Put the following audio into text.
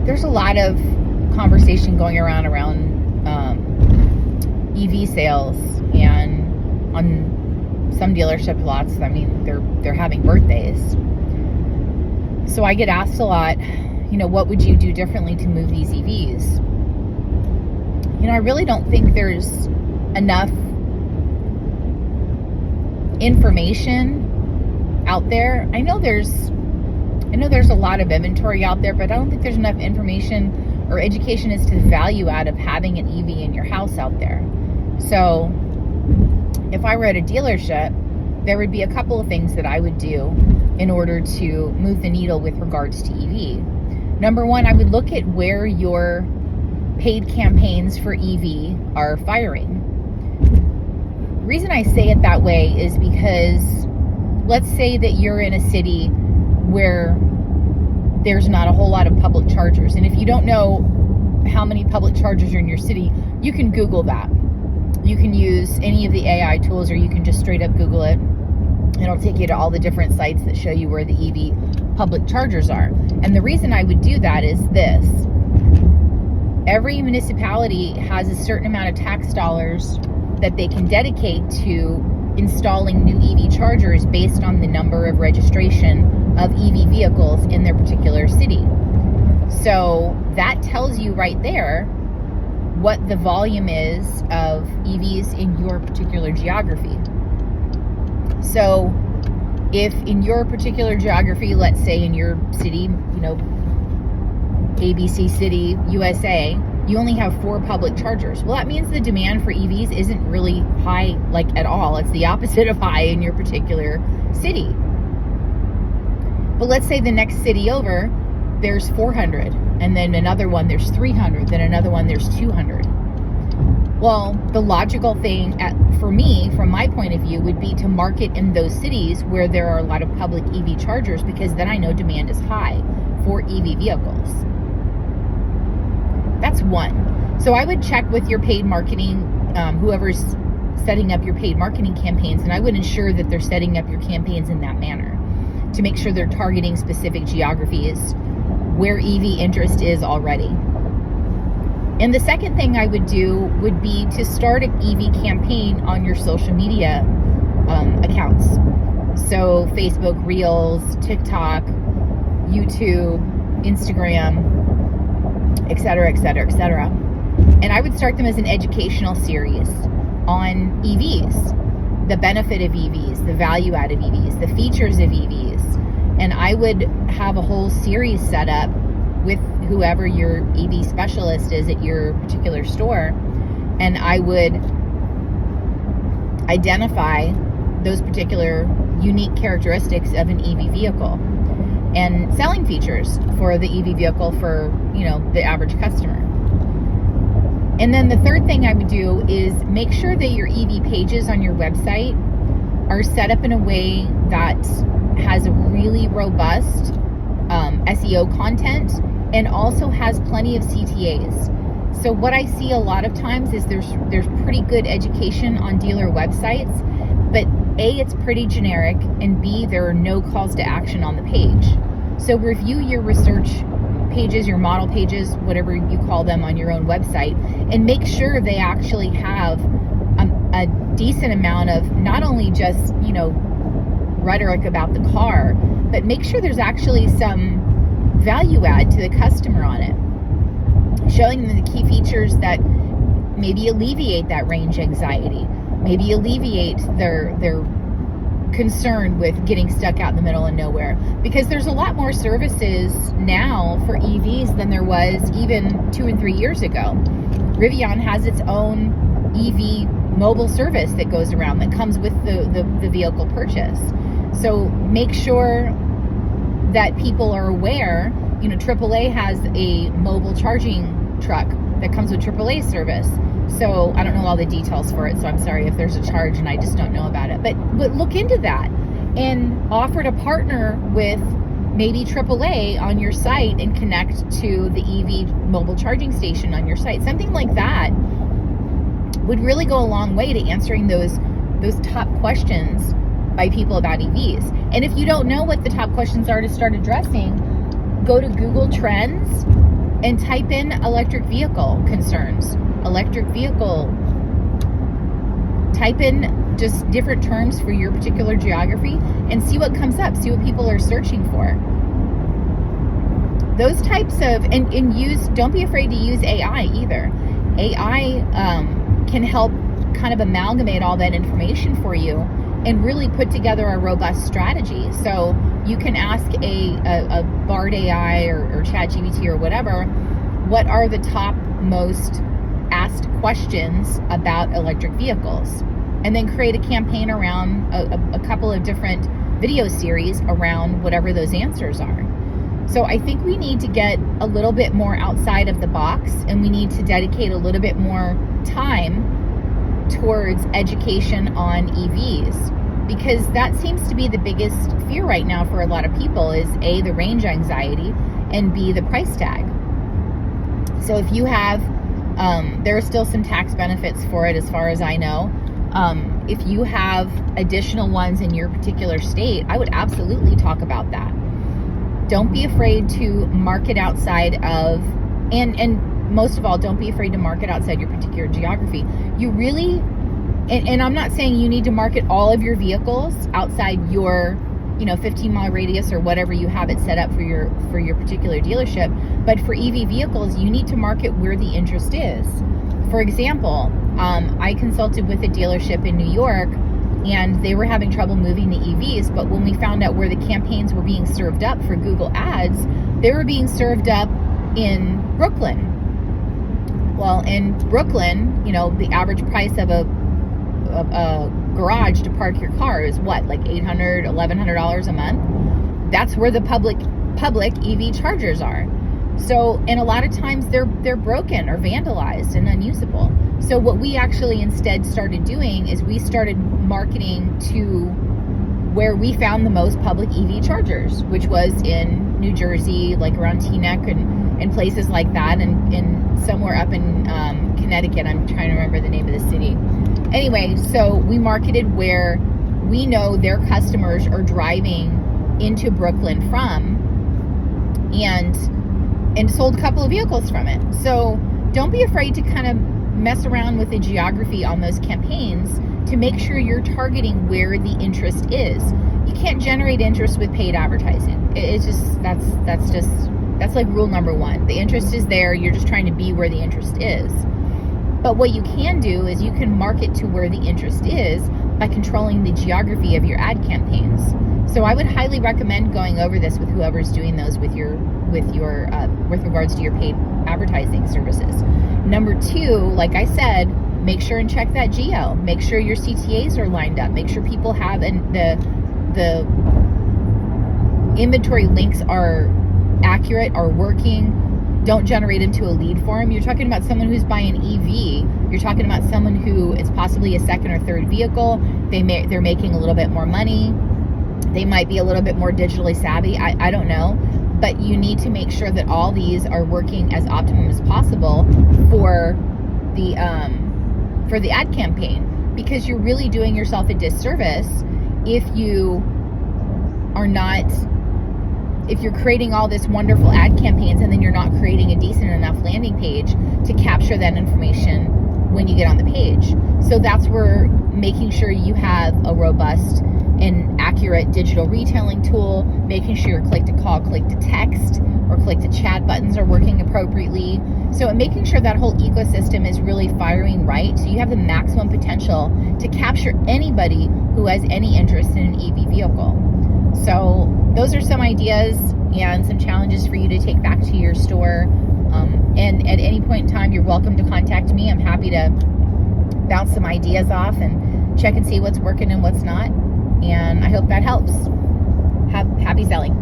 there's a lot of conversation going around EV sales, and on some dealership lots, I mean, they're having birthdays. So I get asked a lot, what would you do differently to move these EVs? I really don't think there's enough information out there. I know there's a lot of inventory out there, but I don't think there's enough information or education as to the value out of having an EV in your house out there. So if I were at a dealership, there would be a couple of things that I would do in order to move the needle with regards to EV. Number one, I would look at where your paid campaigns for EV are firing. The reason I say it that way is because let's say that you're in a city where there's not a whole lot of public chargers. And if you don't know how many public chargers are in your city, you can Google that. You can use any of the AI tools, or you can just straight up Google it. It'll take you to all the different sites that show you where the EV public chargers are. And the reason I would do that is this. Every municipality has a certain amount of tax dollars that they can dedicate to installing new EV chargers based on the number of registration of EV vehicles in their particular city. So that tells you right there what the volume is of EVs in your particular geography. So if in your particular geography, let's say in your city, ABC City, USA, you only have 4 public chargers. Well, that means the demand for EVs isn't really high, at all. It's the opposite of high in your particular city. But let's say the next city over, there's 400, and then another one, there's 300, then another one, there's 200. Well, the logical thing for me, from my point of view, would be to market in those cities where there are a lot of public EV chargers, because then I know demand is high for EV vehicles. That's one. So I would check with your paid marketing, whoever's setting up your paid marketing campaigns, and I would ensure that they're setting up your campaigns in that manner to make sure they're targeting specific geographies where EV interest is already. And the second thing I would do would be to start an EV campaign on your social media accounts. So Facebook Reels, TikTok, YouTube, Instagram, etc., etc., etc. And I would start them as an educational series on EVs, the benefit of EVs, the value out of EVs, the features of EVs. And I would have a whole series set up with whoever your EV specialist is at your particular store. And I would identify those particular unique characteristics of an EV vehicle and selling features for the EV vehicle for, the average customer. And then the third thing I would do is make sure that your EV pages on your website are set up in a way that has a really robust SEO content and also has plenty of CTAs. So what I see a lot of times is there's pretty good education on dealer websites, but A, it's pretty generic, and B, there are no calls to action on the page. So review your research pages, your model pages, whatever you call them on your own website, and make sure they actually have a decent amount of not only just, rhetoric about the car, but make sure there's actually some value add to the customer on it. Showing them the key features that maybe alleviate that range anxiety, maybe alleviate their concern with getting stuck out in the middle of nowhere. Because there's a lot more services now for EVs than there was even 2 and 3 years ago. Rivian has its own EV mobile service that goes around that comes with the vehicle purchase. So make sure that people are aware. AAA has a mobile charging truck that comes with AAA service. So I don't know all the details for it, so I'm sorry if there's a charge and I just don't know about it. But look into that and offer to partner with maybe AAA on your site and connect to the EV mobile charging station on your site. Something like that would really go a long way to answering those top questions by people about EVs. And if you don't know what the top questions are to start addressing, go to Google Trends and type in electric vehicle concerns, electric vehicle, type in just different terms for your particular geography and see what comes up, see what people are searching for. Those types of, and use, don't be afraid to use AI either. AI can help kind of amalgamate all that information for you and really put together a robust strategy. So you can ask a Bard AI or ChatGPT or whatever, what are the top most asked questions about electric vehicles? And then create a campaign around a couple of different video series around whatever those answers are. So I think we need to get a little bit more outside of the box, and we need to dedicate a little bit more time towards education on EVs, because that seems to be the biggest fear right now for a lot of people is A, the range anxiety, and B, the price tag. So if you have, there are still some tax benefits for it as far as I know. If you have additional ones in your particular state, I would absolutely talk about that. Don't be afraid to market outside of, and most of all, don't be afraid to market outside your particular geography. You really, and I'm not saying you need to market all of your vehicles outside your, 15-mile radius or whatever you have it set up for your particular dealership. But for EV vehicles, you need to market where the interest is. For example, I consulted with a dealership in New York, and they were having trouble moving the EVs, but when we found out where the campaigns were being served up for Google Ads, they were being served up in Brooklyn. Well, in Brooklyn, the average price of a garage to park your car is what, like $800, $1,100 a month? That's where the public EV chargers are. So, and a lot of times they're broken or vandalized and unusable. So what we actually instead started doing is we started marketing to where we found the most public EV chargers, which was in New Jersey, like around Teaneck and places like that, and somewhere up in Connecticut. I'm trying to remember the name of the city. Anyway, so we marketed where we know their customers are driving into Brooklyn from, and sold a couple of vehicles from it. So don't be afraid to kind of mess around with the geography on those campaigns to make sure you're targeting where the interest is. You can't generate interest with paid advertising. It's just, that's like rule number one. The interest is there. You're just trying to be where the interest is. But what you can do is you can market to where the interest is by controlling the geography of your ad campaigns. So I would highly recommend going over this with whoever's doing those with regards to your paid advertising services. Number two, like I said, make sure and check that geo. Make sure your CTAs are lined up. Make sure people have the inventory links are accurate, are working. Don't generate into a lead form. You're talking about someone who's buying an EV. You're talking about someone who is possibly a second or third vehicle. They're making a little bit more money. They might be a little bit more digitally savvy. I don't know. But you need to make sure that all these are working as optimum as possible for the ad campaign, because you're really doing yourself a disservice if you're creating all this wonderful ad campaigns and then you're not creating a decent enough landing page to capture that information when you get on the page. So that's where making sure you have a robust and accurate digital retailing tool, making sure your click to call, click to text, or click to chat buttons are working appropriately. So making sure that whole ecosystem is really firing right, so you have the maximum potential to capture anybody who has any interest in an EV vehicle. So those are some ideas and some challenges for you to take back to your store. And at any point in time, you're welcome to contact me. I'm happy to bounce some ideas off and check and see what's working and what's not. And I hope that helps. Happy selling.